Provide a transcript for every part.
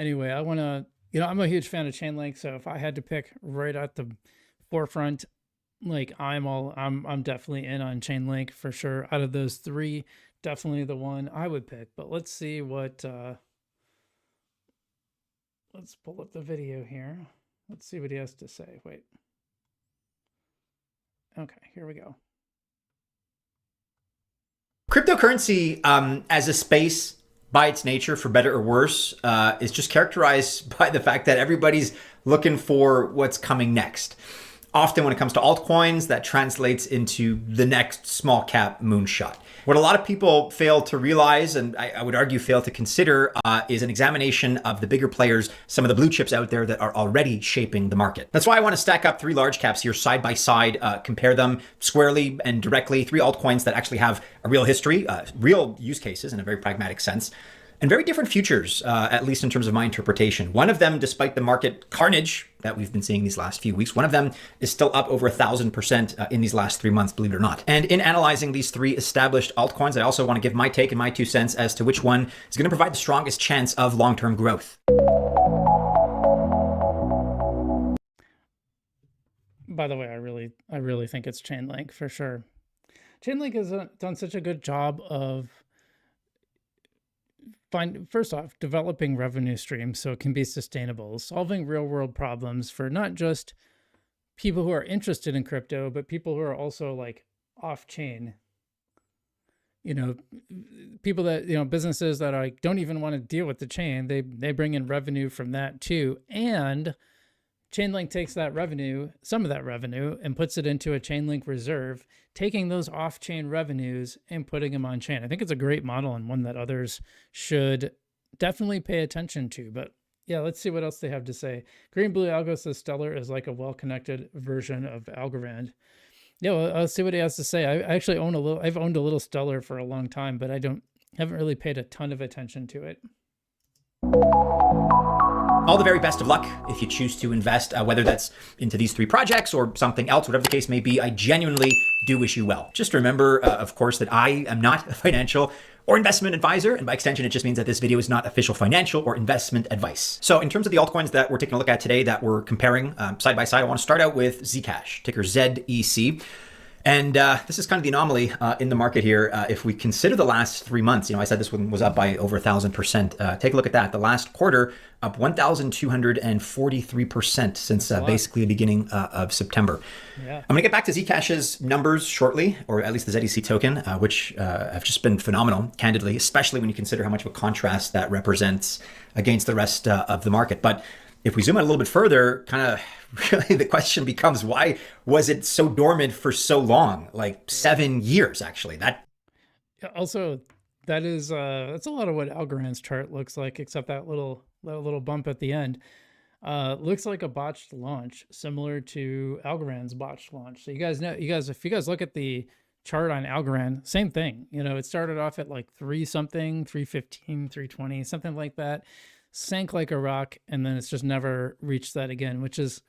Anyway, I want to, I'm a huge fan of Chainlink. So if I had to pick right at the forefront, like I'm definitely in on Chainlink for sure. Out of those three, definitely the one I would pick. But let's see what, let's pull up the video here. Let's see what he has to say. Wait. Okay, here we go. Cryptocurrency as a space, by its nature, for better or worse, is just characterized by the fact that everybody's looking for what's coming next. Often when it comes to altcoins, that translates into the next small cap moonshot. What a lot of people fail to realize, and I would argue fail to consider, is an examination of the bigger players, some of the blue chips out there that are already shaping the market. That's why I want to stack up three large caps here side by side, compare them squarely and directly, three altcoins that actually have a real history, real use cases in a very pragmatic sense, and very different futures, at least in terms of my interpretation. One of them, despite the market carnage that we've been seeing these last few weeks, one of them is still up over 1,000% in these last 3 months, believe it or not. And in analyzing these three established altcoins, I also want to give my take and my 2 cents as to which one is going to provide the strongest chance of long-term growth. By the way, I really think it's Chainlink for sure. Chainlink has done such a good job of first off, developing revenue streams so it can be sustainable, solving real world problems for not just people who are interested in crypto, but people who are also like off chain. People that, businesses that are like, don't even want to deal with the chain. They bring in revenue from that too. And Chainlink takes that revenue, some of that revenue, and puts it into a Chainlink reserve, taking those off-chain revenues and putting them on chain. I think it's a great model and one that others should definitely pay attention to. But yeah, let's see what else they have to say. Green Blue Algo says Stellar is like a well-connected version of Algorand. Yeah, well, I'll see what he has to say. I actually I've owned a little Stellar for a long time, but haven't really paid a ton of attention to it. All the very best of luck if you choose to invest, whether that's into these three projects or something else, whatever the case may be. I genuinely do wish you well. Just remember, of course, that I am not a financial or investment advisor, and by extension, it just means that this video is not official financial or investment advice. So in terms of the altcoins that we're taking a look at today that we're comparing side by side, I want to start out with ZCASH, ticker ZEC. And this is kind of the anomaly in the market here. If we consider the last 3 months, I said this one was up by over 1,000%. Take a look at that. The last quarter up 1,243% since basically the beginning of September. Yeah. I'm going to get back to Zcash's numbers shortly, or at least the ZEC token, which have just been phenomenal, candidly, especially when you consider how much of a contrast that represents against the rest of the market. But if we zoom out a little bit further, kind of really the question becomes, why was it so dormant for so long? Like 7 years, actually. Also, that's a lot of what Algorand's chart looks like, except that little bump at the end. Looks like a botched launch, similar to Algorand's botched launch. So if you guys look at the chart on Algorand, same thing. It started off at like 3-something, 315, 320, something like that. Sank like a rock, and then it's just never reached that again, which is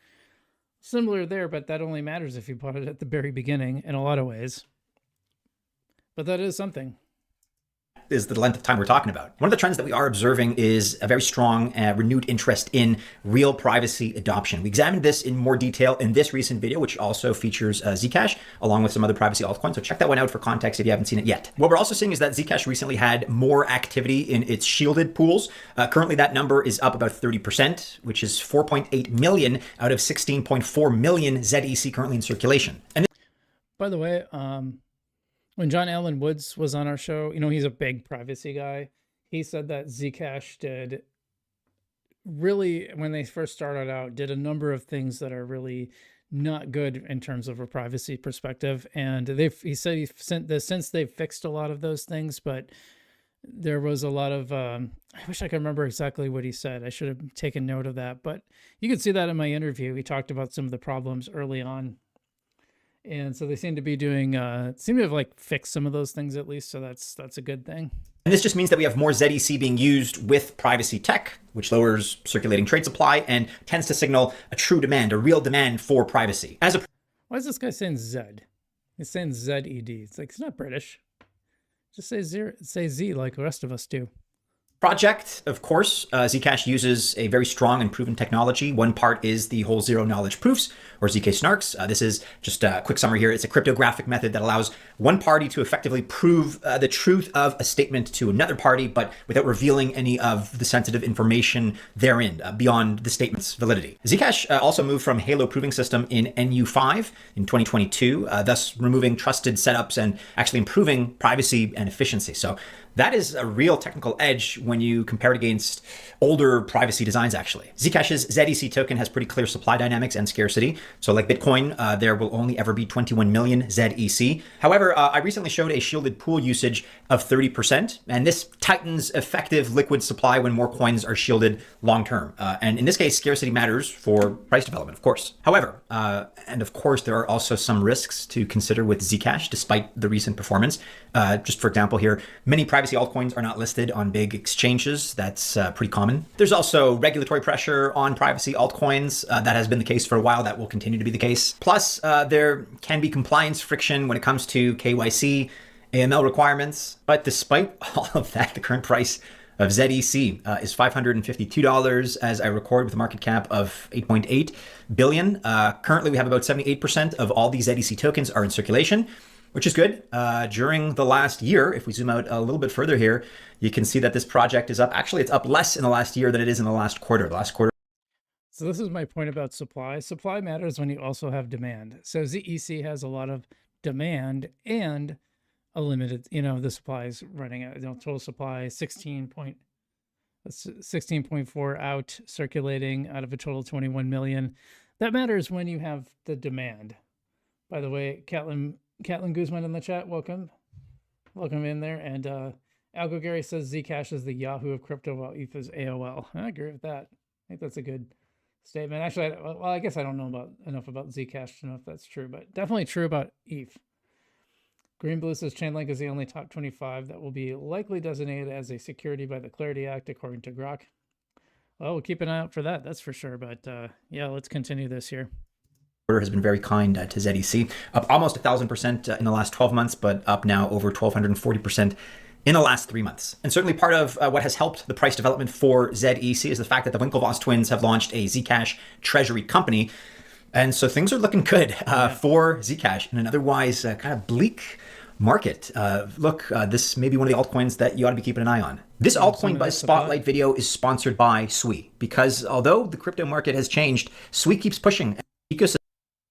similar there, but that only matters if you bought it at the very beginning in a lot of ways. But that is something. Is the length of time we're talking about. One of the trends that we are observing is a very strong renewed interest in real privacy adoption. We examined this in more detail in this recent video, which also features Zcash along with some other privacy altcoins. So check that one out for context if you haven't seen it yet. What we're also seeing is that Zcash recently had more activity in its shielded pools. Currently that number is up about 30%, which is 4.8 million out of 16.4 million ZEC currently in circulation. And by the way, when John Allen Woods was on our show, he's a big privacy guy. He said that Zcash did really, when they first started out, did a number of things that are really not good in terms of a privacy perspective. And he said since they've fixed a lot of those things, but there was a lot of, I wish I could remember exactly what he said. I should have taken note of that, but you can see that in my interview. He talked about some of the problems early on. And so they seem to be seem to have like fixed some of those things at least. So that's a good thing. And this just means that we have more ZEC being used with privacy tech, which lowers circulating trade supply and tends to signal a true demand, a real demand for privacy. Why is this guy saying Zed? He's saying ZED. It's like, it's not British. Just say Z like the rest of us do. project, of course, Zcash uses a very strong and proven technology. One part is the whole zero knowledge proofs, or ZK snarks. This is just a quick summary here. It's a cryptographic method that allows one party to effectively prove the truth of a statement to another party, but without revealing any of the sensitive information therein beyond the statement's validity. Zcash also moved from Halo proving system in NU5 in 2022, thus removing trusted setups and actually improving privacy and efficiency. So that is a real technical edge when you compare it against older privacy designs, actually. Zcash's ZEC token has pretty clear supply dynamics and scarcity. So like Bitcoin, there will only ever be 21 million ZEC. However, I recently showed a shielded pool usage of 30%, and this tightens effective liquid supply when more coins are shielded long-term. And in this case, scarcity matters for price development, of course. However, and of course, there are also some risks to consider with Zcash, despite the recent performance. Just for example here, many privacy altcoins are not listed on big exchanges. That's pretty common. There's also regulatory pressure on privacy altcoins. That has been the case for a while. That will continue to be the case. Plus, there can be compliance friction when it comes to KYC, AML requirements. But despite all of that, the current price of ZEC is $552 as I record, with a market cap of 8.8 billion. Currently, we have about 78% of all these ZEC tokens are in circulation, which is good. During the last year, if we zoom out a little bit further here, you can see that this project is up. Actually, it's up less in the last year than it is in the last quarter. The last quarter. So this is my point about supply. Supply matters when you also have demand. So ZEC has a lot of demand and a limited, the supply is running out. Total supply 16.4 out circulating out of a total 21 million. That matters when you have the demand. By the way, Catlin Guzman in the chat, welcome in there. And Algo Gary says Zcash is the Yahoo of crypto, while ETH is AOL. I agree with that. I think that's a good statement. Actually, I guess I don't know enough about Zcash to know if that's true, but definitely true about ETH. Green Blue says Chainlink is the only top 25 that will be likely designated as a security by the Clarity Act, according to Grok. Well, we'll keep an eye out for that. That's for sure. But yeah, let's continue this here. Has been very kind to ZEC, up almost 1,000% in the last 12 months, but up now over 1,240% in the last 3 months. And certainly part of what has helped the price development for ZEC is the fact that the Winklevoss twins have launched a Zcash treasury company. And so things are looking good for Zcash in an otherwise kind of bleak market. Look, this may be one of the altcoins that you ought to be keeping an eye on. This altcoin buzz spotlight video is sponsored by Sui, because although the crypto market has changed, Sui keeps pushing. Ecosystem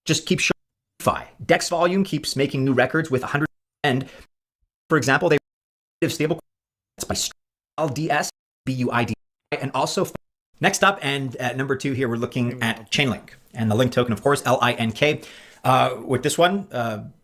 just keeps showing. DEX volume keeps making new records with 100. And for example, they have stable by LDS, BUID, and also next up, and at number 2 here, we're looking at Chainlink, and the link token, of course, LINK. With this one,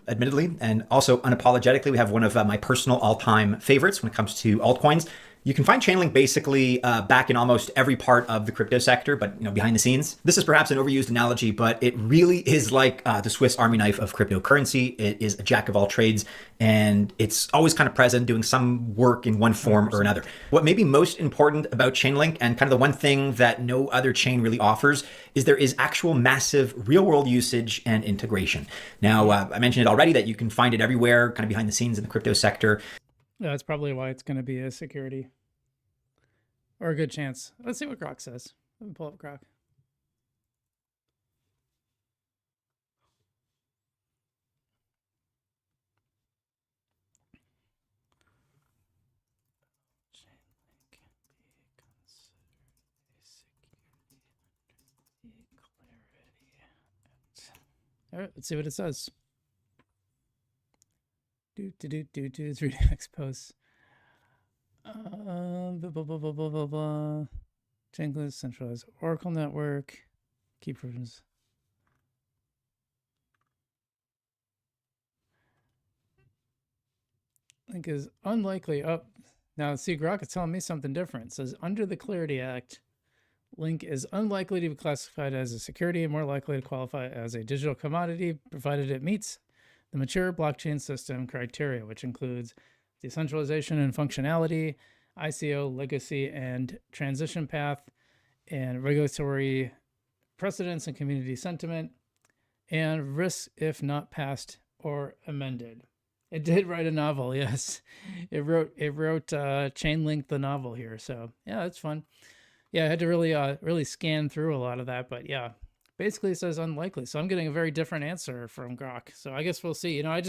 admittedly, and also unapologetically, we have one of my personal all-time favorites when it comes to altcoins. You can find Chainlink basically back in almost every part of the crypto sector, but behind the scenes. This is perhaps an overused analogy, but it really is like the Swiss Army knife of cryptocurrency. It is a jack of all trades, and it's always kind of present, doing some work in one form or another. What may be most important about Chainlink, and kind of the one thing that no other chain really offers, is there is actual massive real-world usage and integration. Now, I mentioned it already that you can find it everywhere, kind of behind the scenes in the crypto sector. Yeah, that's probably why it's going to be a security. Or a good chance. Let's see what Grok says. Let me pull up Grok. All right, let's see what it says. It's reading next post. Chainlink centralized Oracle network. Key provisions. Link is unlikely. Now see, Grok is telling me something different. It says under the Clarity Act, Link is unlikely to be classified as a security and more likely to qualify as a digital commodity, provided it meets the mature blockchain system criteria, which includes decentralization and functionality, ICO, legacy, and transition path, and regulatory precedents and community sentiment, and risks if not passed or amended. It did write a novel, yes. It wrote Chainlink the novel here. So yeah, that's fun. Yeah, I had to really scan through a lot of that, but yeah. Basically it says unlikely. So I'm getting a very different answer from Grok. So I guess we'll see. I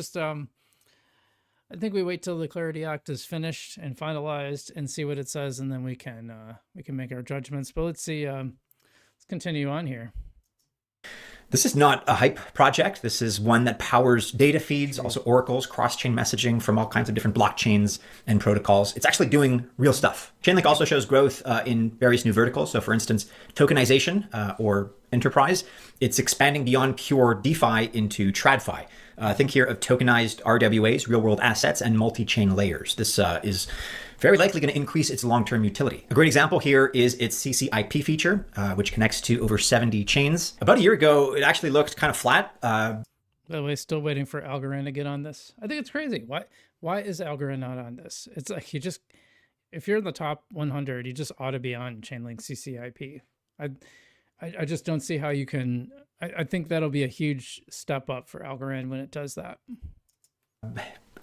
think we wait till the Clarity Act is finished and finalized and see what it says, and then we can make our judgments. But let's see. Let's continue on here. This is not a hype project. This is one that powers data feeds, also oracles, cross-chain messaging from all kinds of different blockchains and protocols. It's actually doing real stuff. Chainlink also shows growth in various new verticals. So for instance, tokenization or enterprise, it's expanding beyond pure DeFi into TradFi. Think here of tokenized RWAs, real-world assets, and multi-chain layers. This is very likely going to increase its long-term utility. A great example here is its CCIP feature, which connects to over 70 chains. About a year ago, it actually looked kind of flat. By the way, still waiting for Algorand to get on this. I think it's crazy. Why is Algorand not on this? It's like if you're in the top 100, you just ought to be on Chainlink CCIP. I just don't see how you can. I think that'll be a huge step up for Algorand when it does that.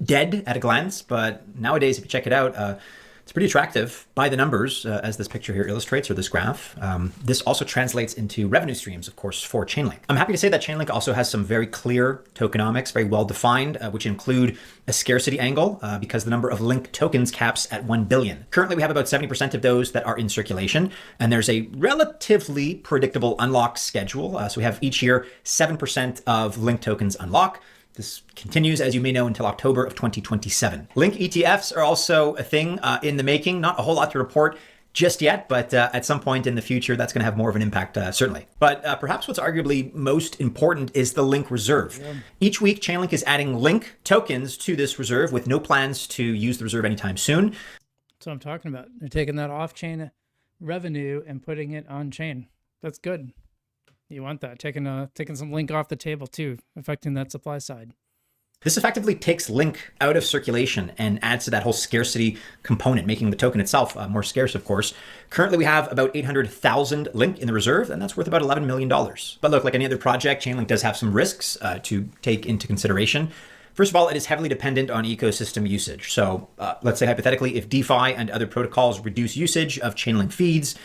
Dead at a glance, but nowadays, if you check it out, it's pretty attractive by the numbers, as this picture here illustrates, or this graph. This also translates into revenue streams, of course, for Chainlink. I'm happy to say that Chainlink also has some very clear tokenomics, very well defined, which include a scarcity angle because the number of Link tokens caps at 1 billion. Currently, we have about 70% of those that are in circulation, and there's a relatively predictable unlock schedule. So we have each year 7% of Link tokens unlock. This continues, as you may know, until October of 2027. Link ETFs are also a thing in the making. Not a whole lot to report just yet, but at some point in the future, that's going to have more of an impact, certainly. But perhaps what's arguably most important is the Link reserve. Yeah. Each week, Chainlink is adding Link tokens to this reserve with no plans to use the reserve anytime soon. That's what I'm talking about. They're taking that off-chain revenue and putting it on-chain. That's good. You want that, taking some Link off the table too, affecting that supply side. This effectively takes Link out of circulation and adds to that whole scarcity component, making the token itself more scarce, of course. Currently, we have about 800,000 Link in the reserve, and that's worth about $11 million. But look, like any other project, Chainlink does have some risks to take into consideration. First of all, it is heavily dependent on ecosystem usage. So let's say hypothetically, if DeFi and other protocols reduce usage of Chainlink feeds,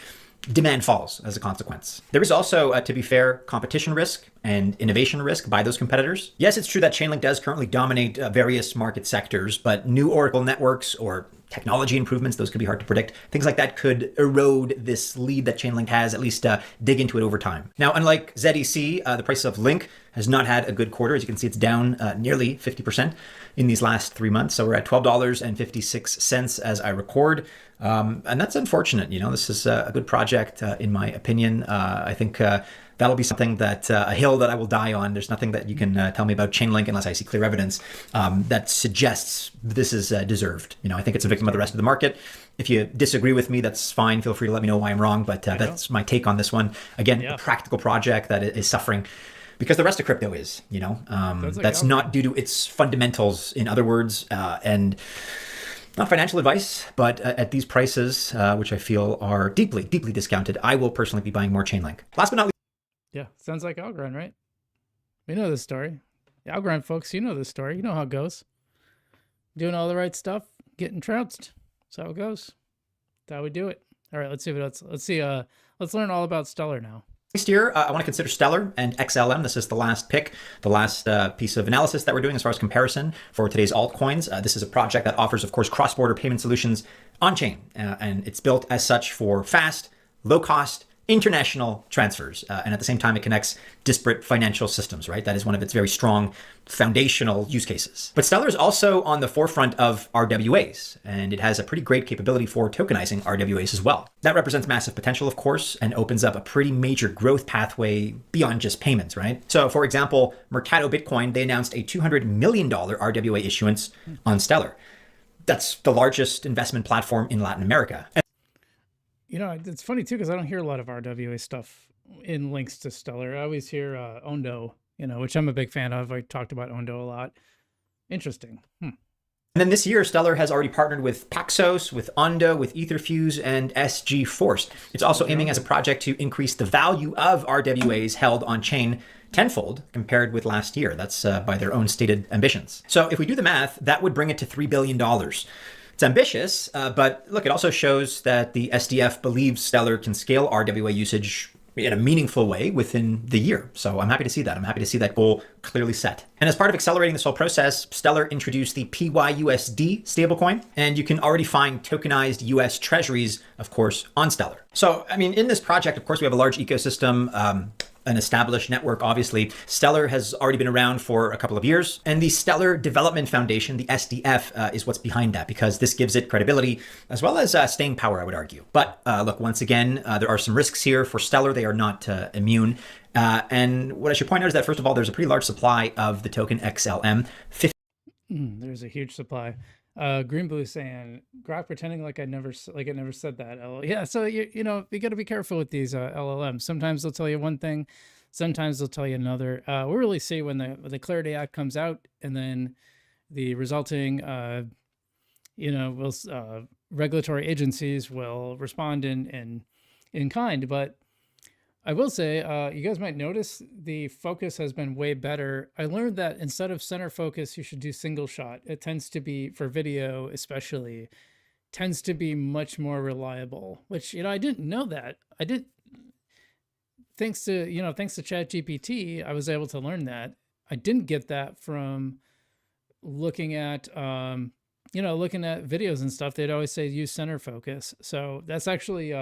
demand falls as a consequence. There is also, to be fair, competition risk and innovation risk by those competitors. Yes, it's true that Chainlink does currently dominate various market sectors, but new Oracle networks or technology improvements, those could be hard to predict. Things like that could erode this lead that Chainlink has, at least dig into it over time. Now, unlike ZEC, the price of Link has not had a good quarter. As you can see, it's down nearly 50% in these last 3 months. So we're at $12.56 as I record. And that's unfortunate. You know, this is a good project, in my opinion. I think that'll be something that a hill that I will die on. There's nothing that you can tell me about Chainlink unless I see clear evidence that suggests this is deserved. You know, I think it's a victim of the rest of the market. If you disagree with me, that's fine. Feel free to let me know why I'm wrong. But that's my take on this one. Again, a practical project that is suffering because the rest of crypto is, you know, that's not due to its fundamentals, in other words, and not financial advice, but at these prices, which I feel are deeply, deeply discounted, I will personally be buying more Chainlink. Last but not least. Yeah, sounds like Algorand, right? We know this story. The Algorand folks, you know this story. You know how it goes. Doing all the right stuff, getting trounced. That's how it goes. That's how we do it. All right, let's see what else. Let's learn all about Stellar now. Next year, I want to consider Stellar and XLM. This is the last pick, the last piece of analysis that we're doing as far as comparison for today's altcoins. This is a project that offers, of course, cross-border payment solutions on-chain, and it's built as such for fast, low-cost, international transfers. And at the same time, it connects disparate financial systems, right? That is one of its very strong foundational use cases. But Stellar is also on the forefront of RWAs, and it has a pretty great capability for tokenizing RWAs as well. That represents massive potential, of course, and opens up a pretty major growth pathway beyond just payments, right? So for example, Mercado Bitcoin, they announced a $200 million RWA issuance on Stellar. That's the largest investment platform in Latin America. You know, it's funny too, because I don't hear a lot of RWA stuff in links to Stellar. I always hear Ondo, you know, which I'm a big fan of. I talked about Ondo a lot. Interesting. And then this year, Stellar has already partnered with Paxos, with Ondo, with Etherfuse, and SG Force. It's also aiming as a project to increase the value of RWAs held on chain tenfold compared with last year. That's by their own stated ambitions. So if we do the math, that would bring it to $3 billion. It's ambitious, but look, it also shows that the SDF believes Stellar can scale RWA usage in a meaningful way within the year. So I'm happy to see that. I'm happy to see that goal clearly set. And as part of accelerating this whole process, Stellar introduced the PYUSD stablecoin, and you can already find tokenized US treasuries, of course, on Stellar. So, I mean, in this project, of course, we have a large ecosystem, an established network, obviously. Stellar has already been around for a couple of years, and the Stellar Development Foundation, the SDF, is what's behind that, because this gives it credibility as well as staying power, I would argue. But look, once again, there are some risks here for Stellar. They are not immune. And what I should point out is that, first of all, there's a pretty large supply of the token XLM. There's a huge supply. Green Blue saying, Grok pretending like it never said that. Yeah, so you know, you got to be careful with these LLMs. Sometimes they'll tell you one thing, sometimes they'll tell you another. We'll really see when the Clarity Act comes out, and then the resulting, regulatory agencies will respond in kind. But I will say, you guys might notice the focus has been way better. I learned that instead of center focus, you should do single shot. It tends to be, for video especially, tends to be much more reliable, which, I didn't know that. I did. Thanks to ChatGPT, I was able to learn that. I didn't get that from looking at, looking at videos and stuff. They'd always say use center focus. So that's actually,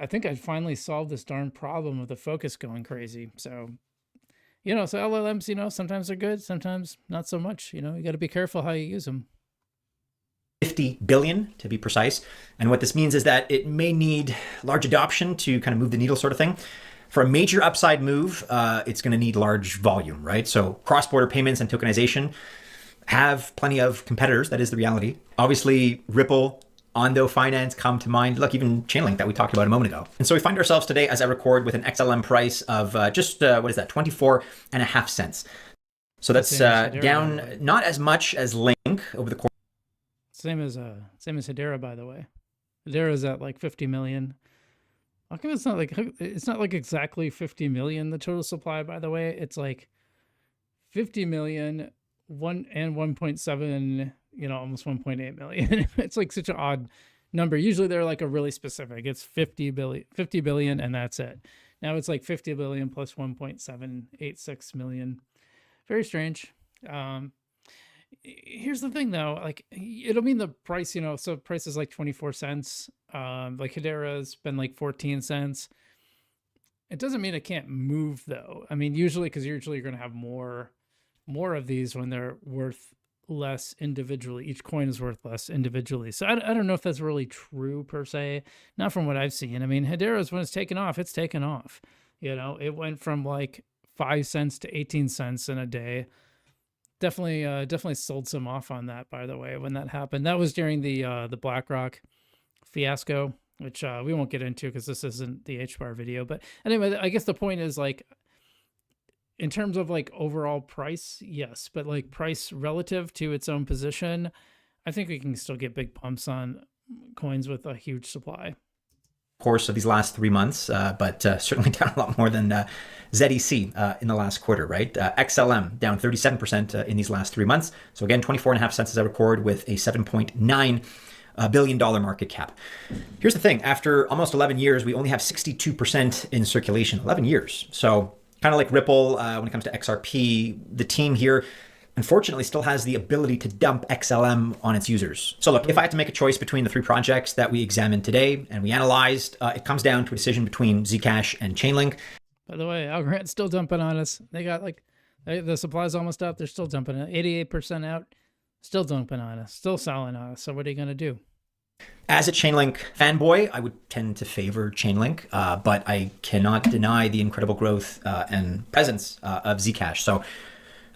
I think I finally solved this darn problem of the focus going crazy. So, so LLMs, sometimes they're good, sometimes not so much. You got to be careful how you use them. 50 billion to be precise. And what this means is that it may need large adoption to kind of move the needle, sort of thing. For a major upside move, it's going to need large volume, right? So cross-border payments and tokenization have plenty of competitors. That is the reality. Obviously, Ripple, Ondo Finance come to mind. Look, even Chainlink that we talked about a moment ago. And so we find ourselves today, as I record, with an XLM price of just, 24.5 cents. So that's down not as much as Link over the course. Same as Hedera, by the way. Hedera's at like 50 million. How come it's not like exactly 50 million, the total supply, by the way? It's like 50 million, 1.7, almost 1.8 million. It's like such an odd number. Usually they're like a really specific. It's 50 billion, and that's it. Now it's like 50 billion plus 1.786 million. Very strange. Here's the thing though, like it'll mean the price, so price is like 24 cents. Like Hedera's been like 14 cents. It doesn't mean it can't move though. I mean, usually you're going to have more of these when they're worth less individually. Each coin is worth less individually. So I don't know if that's really true per se. Not from what I've seen. I mean, Hedera's, when it's taken off, it's taken off. It went from like 5 cents to 18 cents in a day. Definitely sold some off on that, by the way, when that happened. That was during the BlackRock fiasco, which we won't get into because this isn't the HBAR video. But anyway, I guess the point is, like, in terms of like overall price, yes, but like price relative to its own position, I think we can still get big pumps on coins with a huge supply. Course of these last 3 months, but certainly down a lot more than ZEC in the last quarter, right? XLM down 37% in these last 3 months. So again, 24.5 cents as I record, with a $7.9 billion market cap. Here's the thing. After almost 11 years, we only have 62% in circulation. 11 years. So kind of like Ripple, when it comes to XRP, the team here unfortunately still has the ability to dump XLM on its users. So look, if I had to make a choice between the 3 projects that we examined today and we analyzed, it comes down to a decision between ZCASH and Chainlink. By the way, Algorand's still dumping on us. They got the supply's almost out. They're still dumping it. 88% out. Still dumping on us. Still selling on us. So what are you going to do? As a Chainlink fanboy, I would tend to favor Chainlink, but I cannot deny the incredible growth and presence of ZCASH. So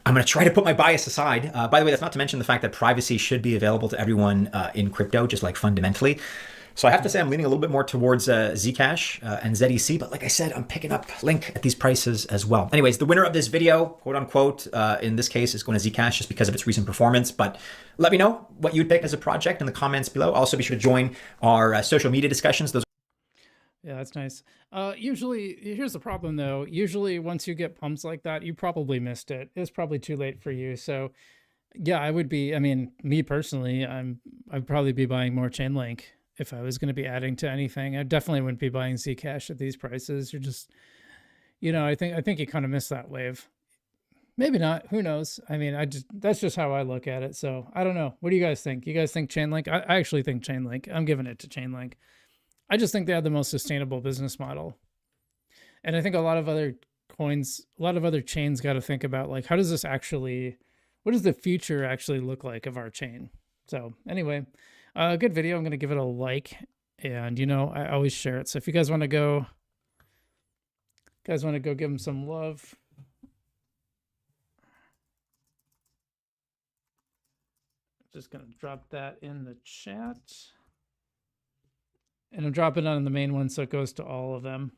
I'm going to try to put my bias aside. By the way, that's not to mention the fact that privacy should be available to everyone in crypto, just like fundamentally. So I have to say I'm leaning a little bit more towards ZCASH and ZEC, but like I said, I'm picking up Link at these prices as well. Anyways, the winner of this video, quote unquote, in this case is going to ZCASH just because of its recent performance. But let me know what you'd pick as a project in the comments below. Also, be sure to join our social media discussions. Those Yeah, that's nice. Usually, here's the problem though. Usually, once you get pumps like that, you probably missed it. It's probably too late for you. So, yeah, I would be. I mean, me personally, I'd probably be buying more Chainlink if I was going to be adding to anything. I definitely wouldn't be buying Zcash at these prices. You're just, I think you kind of missed that wave. Maybe not. Who knows? I mean, that's just how I look at it. So I don't know. What do you guys think? You guys think Chainlink? I actually think Chainlink. I'm giving it to Chainlink. I just think they have the most sustainable business model. And I think a lot of other coins, a lot of other chains got to think about like, what does the future actually look like of our chain? So anyway, good video. I'm going to give it a like, and I always share it. So if you guys want to go give them some love. Just going to drop that in the chat. And I'm dropping it on the main one so it goes to all of them.